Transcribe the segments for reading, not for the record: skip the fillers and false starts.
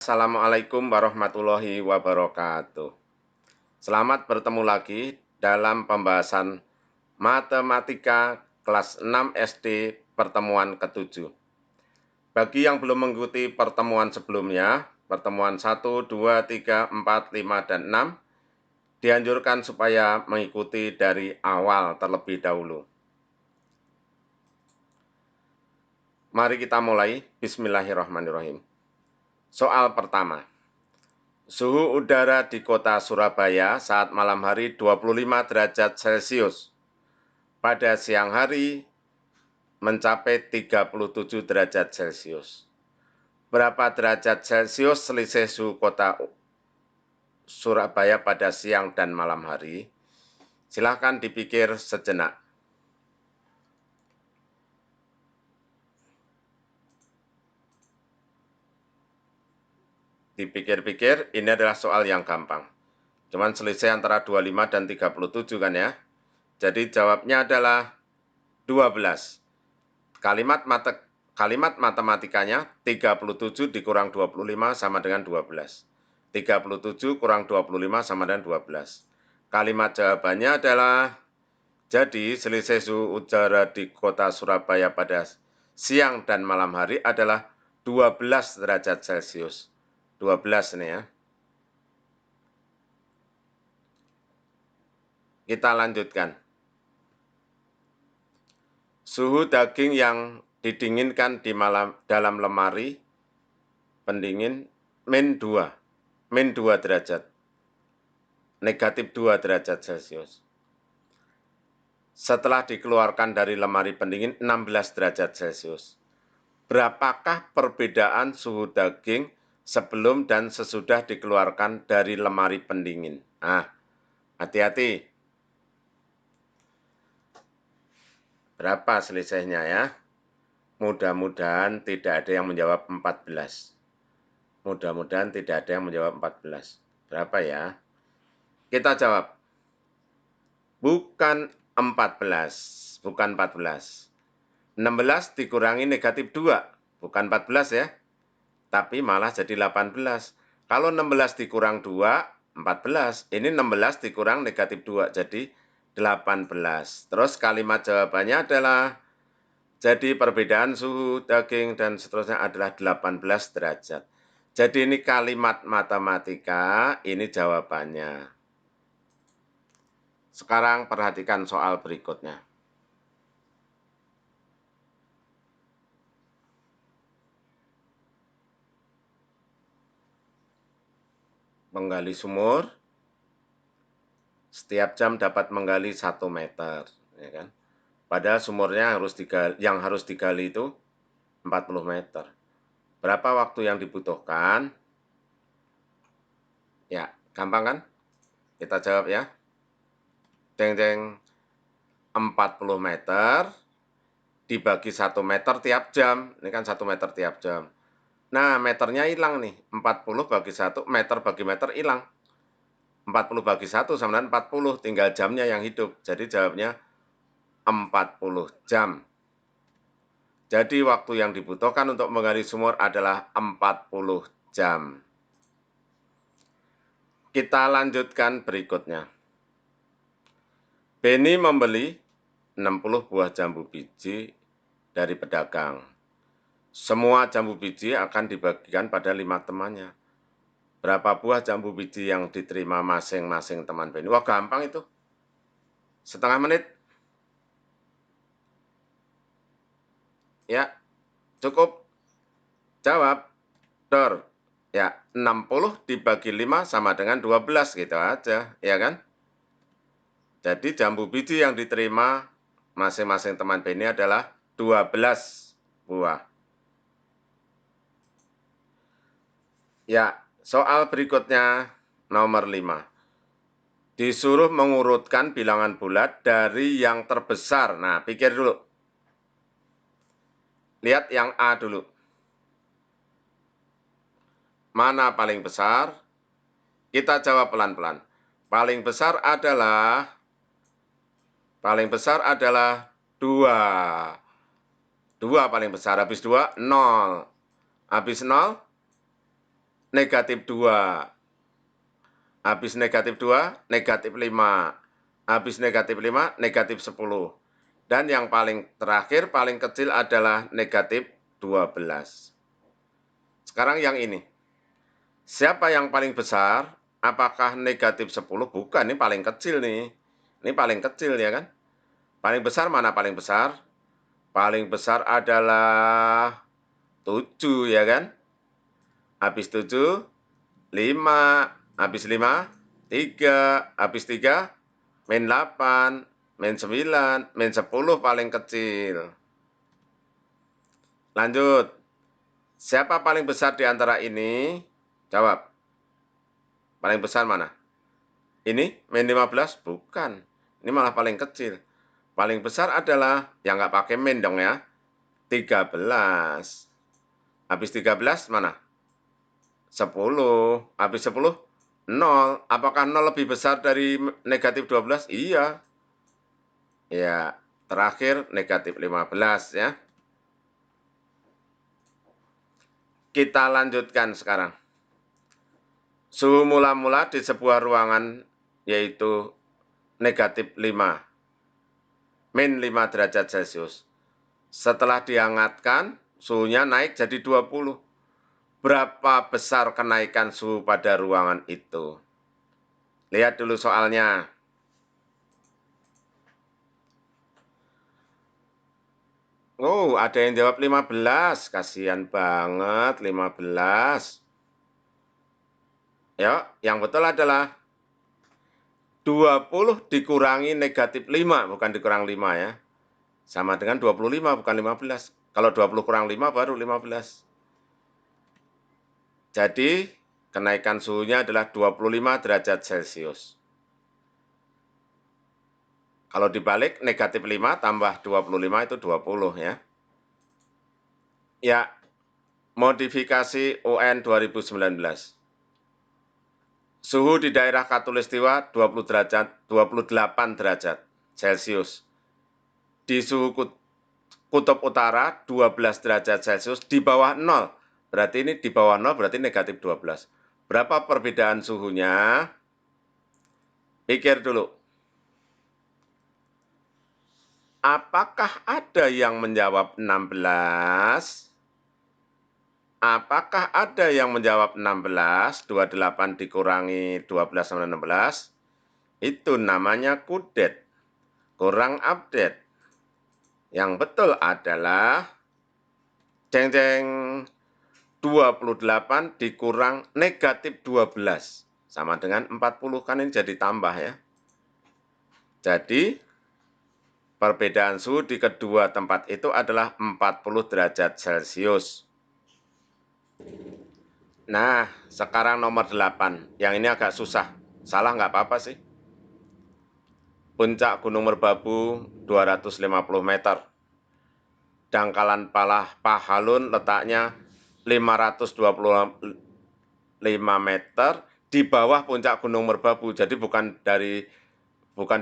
Assalamualaikum warahmatullahi wabarakatuh. Selamat bertemu lagi dalam pembahasan matematika kelas 6 SD pertemuan ke-7. Bagi yang belum mengikuti pertemuan sebelumnya, pertemuan 1, 2, 3, 4, 5, dan 6, dianjurkan supaya mengikuti dari awal terlebih dahulu. Mari kita mulai. Bismillahirrahmanirrahim. Soal pertama. Suhu udara di kota Surabaya saat malam hari 25 derajat Celcius. Pada siang hari mencapai 37 derajat Celcius. Berapa derajat Celcius selisih suhu kota Surabaya pada siang dan malam hari? Silahkan dipikir sejenak. Dipikir-pikir, ini adalah soal yang gampang. Cuman selisih antara 25 dan 37 kan ya. Jadi jawabnya adalah 12. Kalimat matematikanya 37 dikurang 25 sama dengan 12. 37 kurang 25 sama dengan 12. Kalimat jawabannya adalah, jadi selisih suhu udara di kota Surabaya pada siang dan malam hari adalah 12 derajat Celcius. 12 nih ya. Kita lanjutkan. Suhu daging yang didinginkan di dalam lemari pendingin min 2 derajat, negatif 2 derajat Celcius. Setelah dikeluarkan dari lemari pendingin 16 derajat Celcius. Berapakah perbedaan suhu daging sebelum dan sesudah dikeluarkan dari lemari pendingin? Nah, hati-hati. Berapa selisihnya ya? Mudah-mudahan tidak ada yang menjawab 14. Mudah-mudahan tidak ada yang menjawab 14. Berapa ya? Kita jawab. Bukan 14, bukan 14. 16 dikurangi negatif 2, bukan 14 ya. Tapi malah jadi 18. Kalau 16 dikurang 2, 14. Ini 16 dikurang negatif 2, jadi 18. Terus kalimat jawabannya adalah, jadi perbedaan suhu daging dan seterusnya adalah 18 derajat. Jadi ini kalimat matematika, ini jawabannya. Sekarang perhatikan soal berikutnya. Menggali sumur, setiap jam dapat menggali 1 meter. Ya kan? Padahal sumurnya yang harus digali itu 40 meter. Berapa waktu yang dibutuhkan? Ya, gampang kan? Kita jawab ya. Jeng-jeng, 40 meter dibagi 1 meter tiap jam. Ini kan 1 meter tiap jam. Nah, meternya hilang nih. 40 bagi 1, meter bagi meter hilang. 40 bagi 1 sama dengan 40, tinggal jamnya yang hidup. Jadi jawabnya 40 jam. Jadi waktu yang dibutuhkan untuk menggali sumur adalah 40 jam. Kita lanjutkan berikutnya. Beni membeli 60 buah jambu biji dari pedagang. Semua jambu biji akan dibagikan pada 5 temannya. Berapa buah jambu biji yang diterima masing-masing teman Beni? Wah, gampang itu. Setengah menit. Ya, cukup. Jawab. Dor. Ya, 60 dibagi 5 sama dengan 12 gitu aja, ya kan? Jadi jambu biji yang diterima masing-masing teman Beni adalah 12 buah. Ya, soal berikutnya nomor 5. Disuruh mengurutkan bilangan bulat dari yang terbesar. Nah, pikir dulu. Lihat yang A dulu. Mana paling besar? Kita jawab pelan-pelan. Paling besar adalah 2. 2 paling besar, habis 2, 0. Habis 0, negatif 2. Habis negatif 2, negatif 5. Habis negatif 5, negatif 10. Dan yang paling terakhir, paling kecil adalah negatif 12. Sekarang yang ini. Siapa yang paling besar? Apakah negatif 10? Bukan, ini paling kecil nih. Ini paling kecil ya kan? Paling besar mana paling besar? Paling besar adalah 7 ya kan? Habis 7, 5. Habis 5, 3. Habis 3, min 8, min 9, min 10 paling kecil. Lanjut. Siapa paling besar di antara ini? Jawab. Paling besar mana? Ini min 15? Bukan. Ini malah paling kecil. Paling besar adalah, yang nggak pakai min dong ya, 13. Habis 13 mana? 10. Habis 10, 0. Apakah 0 lebih besar dari negatif 12? Iya. Ya, terakhir negatif 15 ya. Kita lanjutkan sekarang. Suhu mula-mula di sebuah ruangan yaitu negatif 5, min 5 derajat Celcius. Setelah dihangatkan, suhunya naik jadi 20. Berapa besar kenaikan suhu pada ruangan itu? Lihat dulu soalnya. Oh, ada yang jawab 15. Kasihan banget 15. Ya, yang betul adalah 20 dikurangi negatif 5, bukan dikurang 5 ya. Sama dengan 25, bukan 15. Kalau 20 kurang 5 baru 15. Jadi, kenaikan suhunya adalah 25 derajat Celcius. Kalau dibalik, negatif 5 tambah 25 itu 20 ya. Ya, modifikasi UN 2019. Suhu di daerah Khatulistiwa 28 derajat Celcius. Di suhu kutub utara 12 derajat Celcius, di bawah 0. Berarti ini di bawah 0 berarti negatif 12. Berapa perbedaan suhunya? Pikir dulu. Apakah ada yang menjawab 16? Apakah ada yang menjawab 16? 28 dikurangi 12 sama 16? Itu namanya kudet. Kurang update. Yang betul adalah jeng-jeng 28 dikurang negatif 12. Sama dengan 40, kan ini jadi tambah ya. Jadi, perbedaan suhu di kedua tempat itu adalah 40 derajat Celcius. Nah, sekarang nomor 8. Yang ini agak susah. Salah nggak apa-apa sih. Puncak Gunung Merbabu 250 meter. Dangkalan Pahalun letaknya 525 meter di bawah puncak Gunung Merbabu. Jadi bukan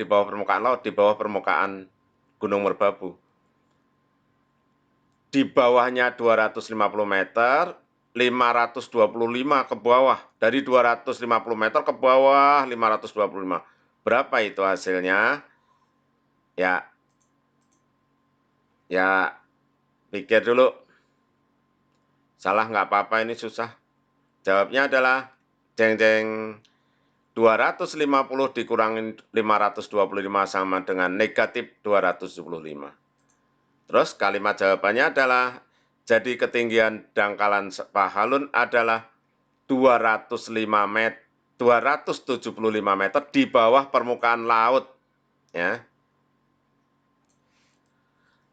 di bawah permukaan laut, di bawah permukaan Gunung Merbabu. Di bawahnya 250 meter, 525 ke bawah. Dari 250 meter ke bawah 525. Berapa itu hasilnya? Ya, pikir dulu. Salah nggak apa-apa, ini susah. Jawabnya adalah jeng-jeng 250 dikurangi 525 sama dengan negatif 275. Terus kalimat jawabannya adalah, jadi ketinggian dangkalan Pahalun adalah 275 meter di bawah permukaan laut. Ya.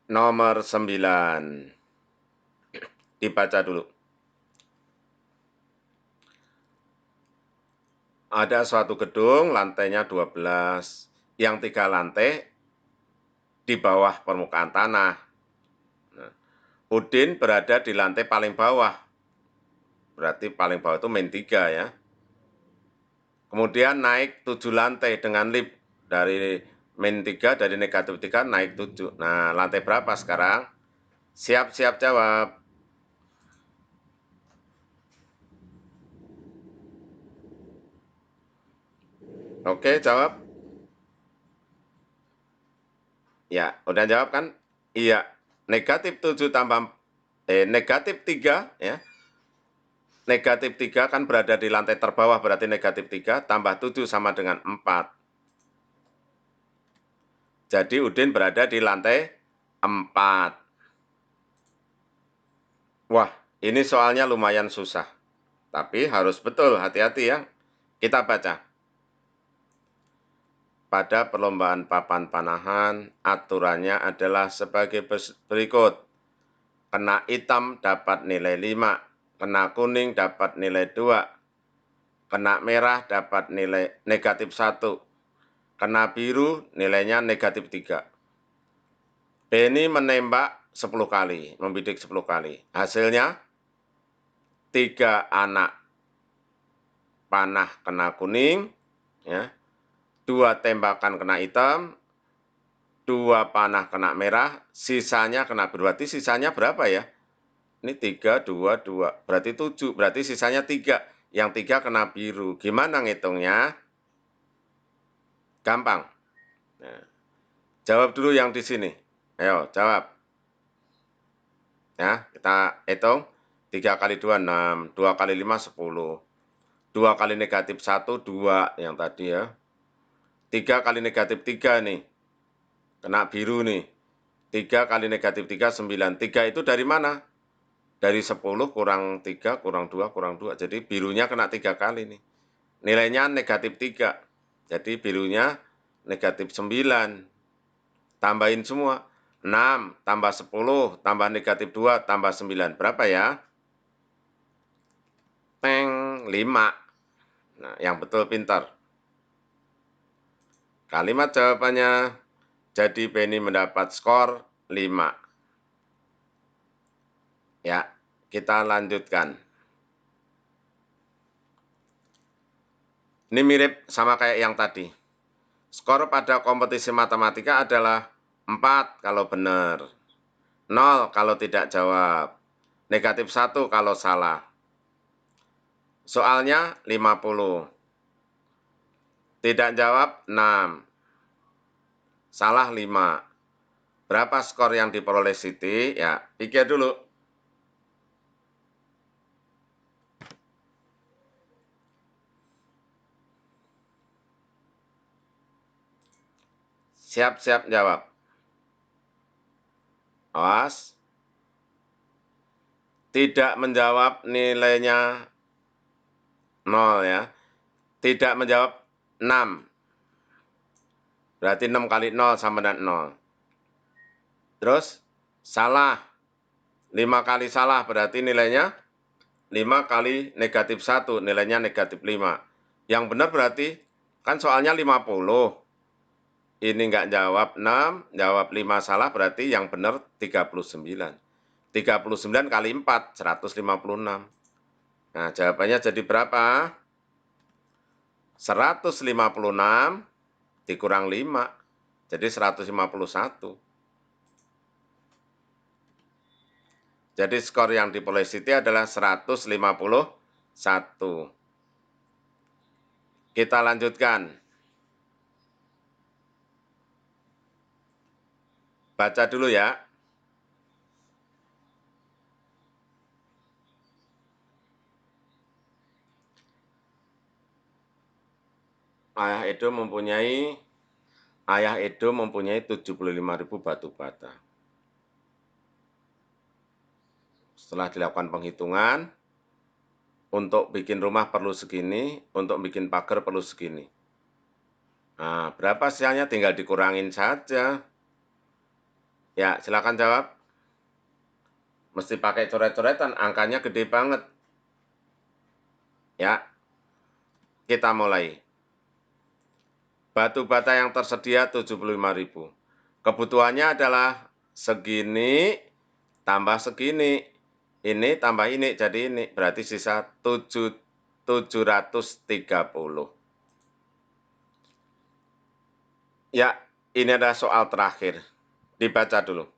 Nomor 9. Dibaca dulu. Ada suatu gedung, lantainya 12, yang 3 lantai di bawah permukaan tanah. Nah, Udin berada di lantai paling bawah. Berarti paling bawah itu min 3 ya. Kemudian naik 7 lantai dengan lift. Dari min 3, dari negatif 3 naik 7. Nah, lantai berapa sekarang? Siap-siap jawab. Oke, jawab. Ya, udah jawab kan? Iya. Negatif 7 tambah negatif 3 ya. Negatif 3 kan berada di lantai terbawah, berarti negatif 3 tambah 7 sama dengan 4. Jadi Udin berada di lantai 4. Wah, ini soalnya lumayan susah. Tapi harus betul, hati-hati ya. Kita baca. Pada perlombaan papan panahan, aturannya adalah sebagai berikut. Kena hitam dapat nilai 5, kena kuning dapat nilai 2, kena merah dapat nilai negatif 1, kena biru nilainya negatif 3. Benny menembak 10 kali, membidik 10 kali. Hasilnya 3 anak panah kena kuning, ya, 2 tembakan kena hitam, 2 panah kena merah, sisanya kena biru. Berarti sisanya berapa ya? Ini 3, 2, 2. Berarti 7. Berarti sisanya 3. Yang 3 kena biru. Gimana ngitungnya? Gampang. Nah, jawab dulu yang di sini. Ayo, jawab. Ya, kita hitung. 3 kali 2, 6. 2 kali 5, 10. 2 kali negatif 1, 2 yang tadi ya. 3 kali negatif 3 nih. Kena biru nih. 3 kali negatif 3, 9. 3 itu dari mana? Dari 10 kurang 3, kurang 2, kurang 2. Jadi birunya kena 3 kali nih. Nilainya negatif 3. Jadi birunya negatif 9. Tambahin semua. 6 tambah 10 tambah negatif 2 tambah 9. Berapa ya? Teng, 5. Nah, yang betul pintar. Kalimat jawabannya, jadi Benny mendapat skor 5. Ya, kita lanjutkan. Ini mirip sama kayak yang tadi. Skor pada kompetisi matematika adalah 4 kalau benar, 0 kalau tidak jawab, negatif 1 kalau salah. Soalnya 50. Tidak jawab 6. Salah 5. Berapa skor yang diperoleh Siti? Ya, pikir dulu. Siap-siap jawab. Awas. Tidak menjawab nilainya 0 ya. Tidak menjawab 6. Berarti 6 kali 0 sama dengan 0. Terus salah. 5 kali salah berarti nilainya 5 kali negatif 1, nilainya negatif 5. Yang benar berarti, kan soalnya 50. Ini enggak jawab 6, jawab 5 salah berarti yang benar 39. 39 kali 4, 156. Nah, jawabannya jadi berapa? 156 dikurang 5, jadi 151. Jadi skor yang diperoleh Siti adalah 151. Kita lanjutkan. Baca dulu ya. Ayah Edo mempunyai 75.000 batu bata. Setelah dilakukan penghitungan, untuk bikin rumah perlu segini, untuk bikin pagar perlu segini. Nah, berapa sisanya tinggal dikurangin saja. Ya, silakan jawab. Mesti pakai coret-coretan, angkanya gede banget. Ya, kita mulai. Batu bata yang tersedia 75.000. Kebutuhannya adalah segini tambah segini. Ini tambah ini jadi ini. Berarti sisa 730. Ya, ini adalah soal terakhir. Dibaca dulu.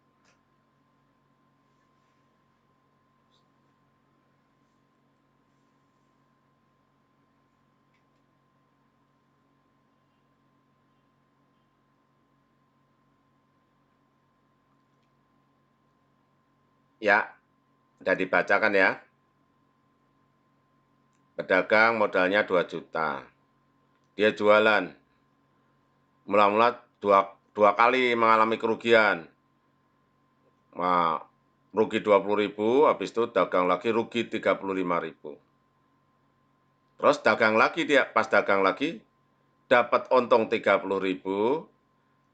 Ya, udah dibacakan ya. Pedagang modalnya 2 juta. Dia jualan. Mula-mula dua kali mengalami kerugian. Nah, rugi 20.000, habis itu dagang lagi rugi 35.000. Terus dagang lagi dia, pas dagang lagi dapat untung 30.000,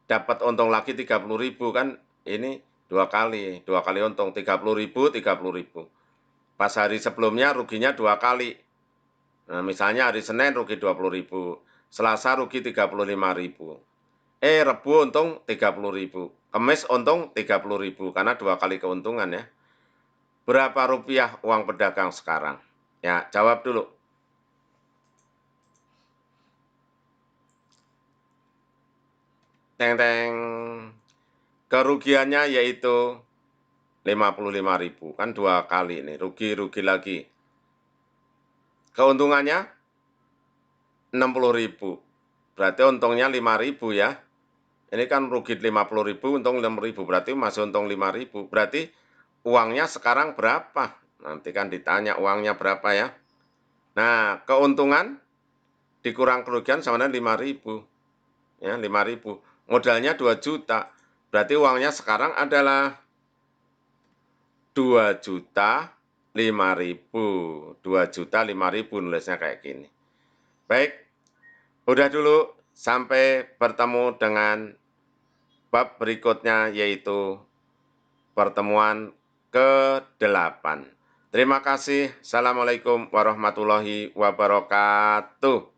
dapat untung lagi 30.000 kan ini dua kali untung 30.000, 30.000. Pas hari sebelumnya ruginya 2 kali. Nah, misalnya hari Senin rugi 20.000, Selasa rugi 35.000. Rebu untung 30.000, Kamis untung 30.000 karena 2 kali keuntungan ya. Berapa rupiah uang pedagang sekarang? Ya, jawab dulu. Teng teng. Kerugiannya yaitu 55.000, kan 2 kali nih, rugi lagi. Keuntungannya 60.000, berarti untungnya 5.000 ya. Ini kan rugi 50.000, untung 6.000, berarti masih untung 5.000. Berarti uangnya sekarang berapa? Nanti kan ditanya uangnya berapa ya. Nah, keuntungan dikurang kerugian sama dengan 5.000. Ya, 5.000. Modalnya 2 juta. Berarti uangnya sekarang adalah 2.005.000. 2.005.000 nulisnya kayak gini. Baik, udah dulu. Sampai bertemu dengan bab berikutnya yaitu pertemuan ke-8. Terima kasih. Assalamualaikum warahmatullahi wabarakatuh.